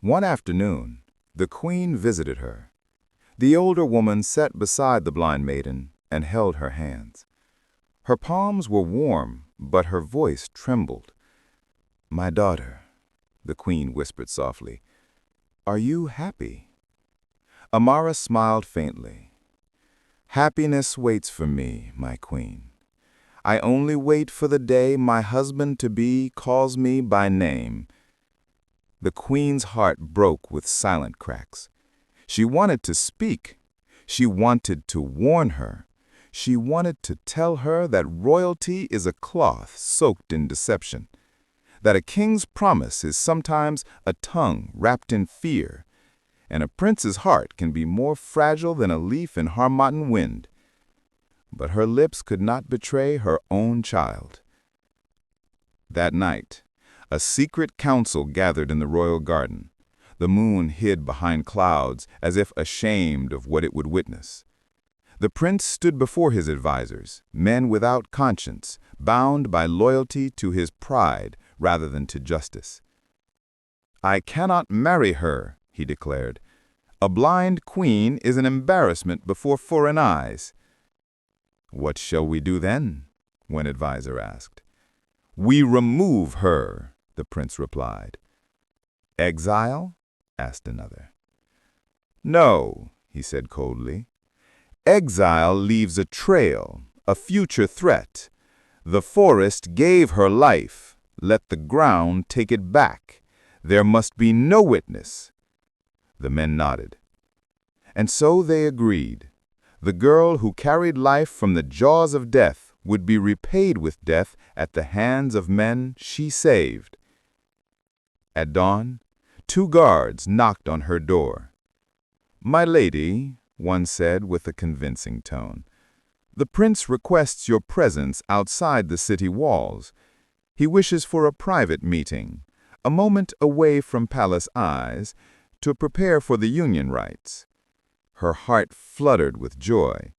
One afternoon, the queen visited her. The older woman sat beside the blind maiden and held her hands. Her palms were warm, but her voice trembled. "My daughter," the queen whispered softly, "are you happy?" Amara smiled faintly. "Happiness waits for me, my queen. I only wait for the day my husband-to-be calls me by name." The queen's heart broke with silent cracks. She wanted to speak. She wanted to warn her. She wanted to tell her that royalty is a cloth soaked in deception, that a king's promise is sometimes a tongue wrapped in fear, and a prince's heart can be more fragile than a leaf in Harmattan wind. But her lips could not betray her own child. That night, a secret council gathered in the royal garden. The moon hid behind clouds as if ashamed of what it would witness. The prince stood before his advisors, men without conscience, bound by loyalty to his pride rather than to justice. "I cannot marry her," he declared. "A blind queen is an embarrassment before foreign eyes." "What shall we do then?" one advisor asked. "We remove her," the prince replied. "Exile?" asked another. "No," he said coldly. "Exile leaves a trail, a future threat. The forest gave her life. Let the ground take it back. There must be no witness." The men nodded. And so they agreed. The girl who carried life from the jaws of death would be repaid with death at the hands of men she saved. At dawn, 2 guards knocked on her door. "My lady," one said with a convincing tone, "the prince requests your presence outside the city walls. He wishes for a private meeting, a moment away from palace eyes, to prepare for the union rites." Her heart fluttered with joy.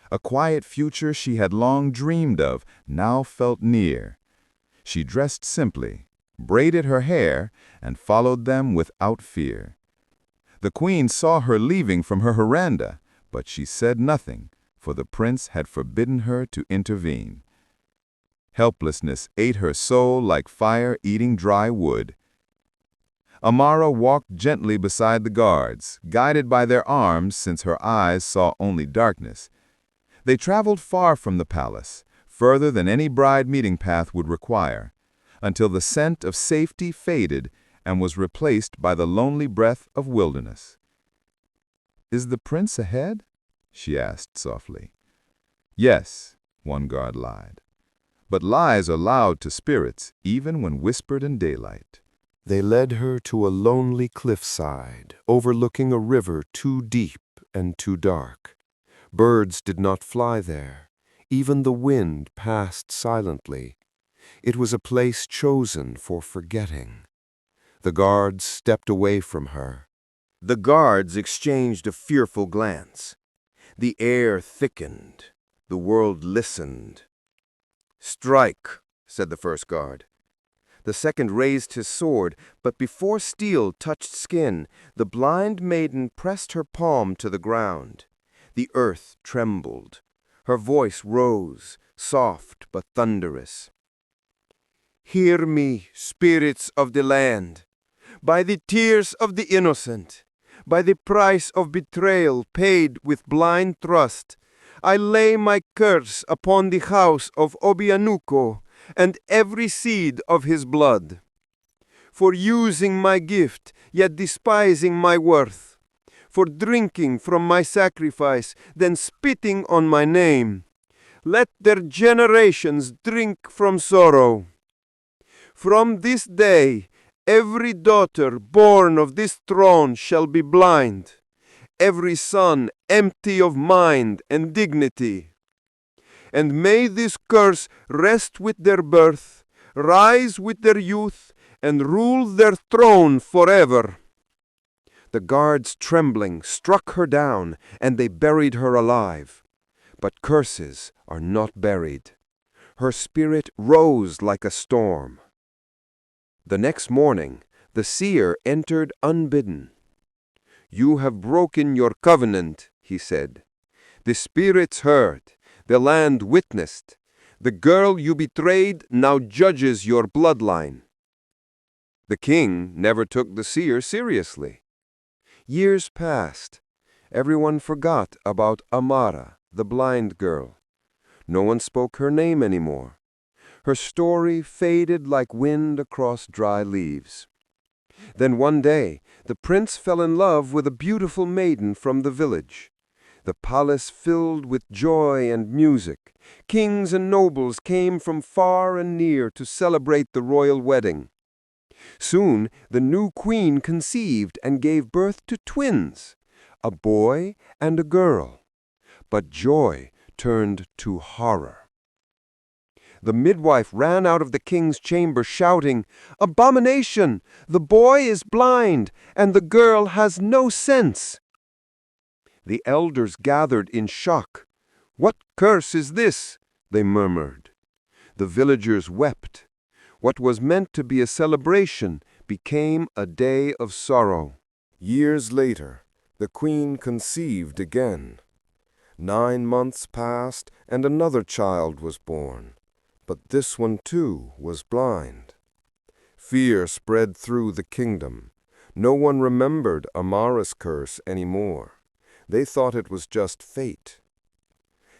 A quiet future she had long dreamed of now felt near. She dressed simply, braided her hair, and followed them without fear. The queen saw her leaving from her veranda, but she said nothing, for the prince had forbidden her to intervene. Helplessness ate her soul like fire eating dry wood. Amara walked gently beside the guards, guided by their arms since her eyes saw only darkness. They traveled far from the palace, further than any bride meeting path would require, until the scent of safety faded and was replaced by the lonely breath of wilderness. "Is the prince ahead?" she asked softly. "Yes," one guard lied. But lies are loud to spirits, even when whispered in daylight. They led her to a lonely cliffside, overlooking a river too deep and too dark. Birds did not fly there. Even the wind passed silently. It was a place chosen for forgetting. The guards stepped away from her. The guards exchanged a fearful glance. The air thickened. The world listened. "Strike," said the first guard. The second raised his sword, but before steel touched skin, the blind maiden pressed her palm to the ground. The earth trembled. Her voice rose, soft but thunderous. "Hear me, spirits of the land. By the tears of the innocent, by the price of betrayal paid with blind trust, I lay my curse upon the house of Obianuko and every seed of his blood. For using my gift, yet despising my worth. For drinking from my sacrifice, then spitting on my name. Let their generations drink from sorrow. From this day, every daughter born of this throne shall be blind, every son empty of mind and dignity. And may this curse rest with their birth, rise with their youth, and rule their throne forever." The guards, trembling, struck her down, and they buried her alive. But curses are not buried. Her spirit rose like a storm. The next morning, The seer entered unbidden. "You have broken your covenant," he said. "The spirits heard, the land witnessed. The girl you betrayed now judges your bloodline." The king never took the seer seriously. Years passed. Everyone forgot about Amara, the blind girl. No one spoke her name anymore. Her story faded like wind across dry leaves. Then one day, the prince fell in love with a beautiful maiden from the village. The palace filled with joy and music. Kings and nobles came from far and near to celebrate the royal wedding. Soon, the new queen conceived and gave birth to twins, a boy and a girl. But joy turned to horror. The midwife ran out of the king's chamber shouting, "Abomination! The boy is blind, and the girl has no sense." The elders gathered in shock. "What curse is this?" they murmured. The villagers wept. What was meant to be a celebration became a day of sorrow. Years later, the queen conceived again. 9 months passed, and another child was born. But this one, too, was blind. Fear spread through the kingdom. No one remembered Amara's curse anymore. They thought it was just fate.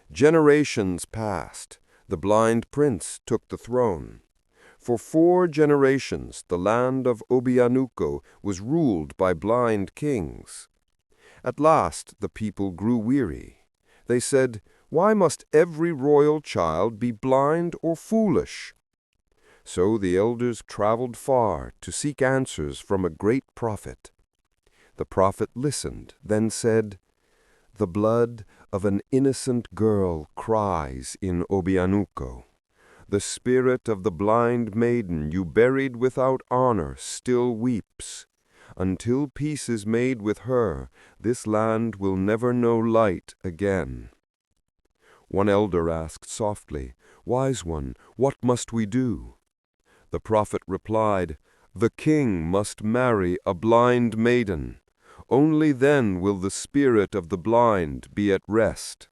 Generations passed. The blind prince took the throne. For 4 generations, the land of Obianuko was ruled by blind kings. At last, the people grew weary. They said, "Why must every royal child be blind or foolish?" So the elders traveled far to seek answers from a great prophet. The prophet listened, then said, "The blood of an innocent girl cries in Obianuko. The spirit of the blind maiden you buried without honor still weeps. Until peace is made with her, this land will never know light again." One elder asked softly, "Wise one, what must we do?" The prophet replied, "The king must marry a blind maiden. Only then will the spirit of the blind be at rest."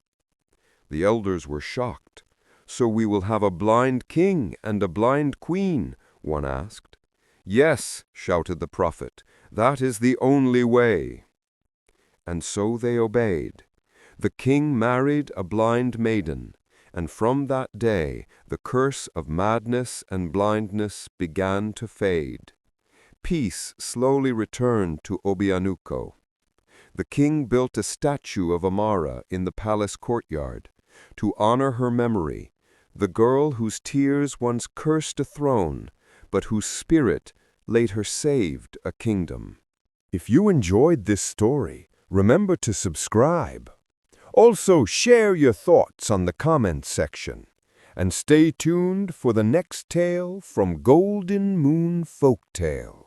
The elders were shocked. "So we will have a blind king and a blind queen?" one asked. "Yes," shouted the prophet, "that is the only way." And so they obeyed. The king married a blind maiden, and from that day the curse of madness and blindness began to fade. Peace slowly returned to Obianuko. The king built a statue of Amara in the palace courtyard. To honor her memory, the girl whose tears once cursed a throne, but whose spirit later saved a kingdom. If you enjoyed this story, remember to subscribe. Also, share your thoughts on the comments section. And stay tuned for the next tale from Golden Moon Folktales.